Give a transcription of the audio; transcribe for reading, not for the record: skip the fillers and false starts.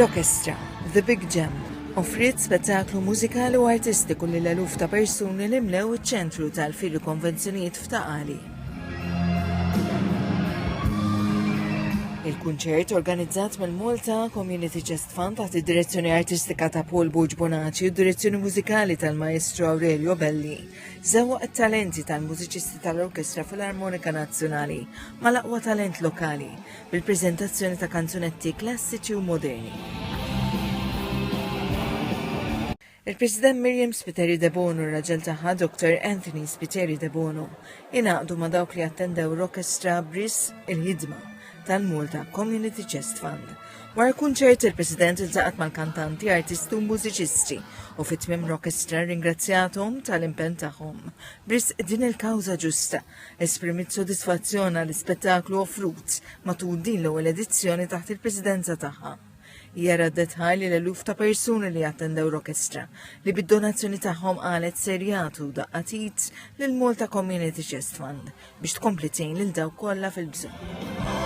Rockestra, The Big Gem, offriet spettaklu mużikali u artistiku lil eluf ta' persuni li mlew iċ-ċentru tal-firri konvenzjonijiet f'Taqali. Il-kunċert organizzat mill-Malta Community Chest Fund taħt id-direzzjoni artistika ta' Paul Bonaci u d-direzzjoni mużikali tal-Maestro Aurelio Belli żewwaq it-talenti tal-mużiċisti tal-Orkestra fil-Armonika Nazzjonali mal-aqwa talent lokali bil-preżentazzjoni ta' kanzunetti klassiċi u moderni. Il-President Miriam Spiteri de Bono u r-raġel tagħha Dr. Anthony Spiteri de Bono ingħaqdu ma' dawk li attendew Rockestra bris il-ħidma tal-Malta Community Chest Fund. Wara kunċert il-President iltaqat mal-kantanti, artisti u mużiċisti u fit-tmiem Rockestra ringrazzjathom tal-impenn tagħhom. Bris din il-kawża ġusta esprimit sodisfazzjon għall-ispettaklu offrut matul din l-ewwel edizzjoni taħt il-Presidenza tagħha. Hija raddet ħajli l-eluf ta' persuni li attendew Rockestra li bid-donazzjoni tagħhom qalet ser jagħtu daqqatit lil Malta Community Chest Fund biex tkompli tgħin lil dawk kollha fil-bżonn.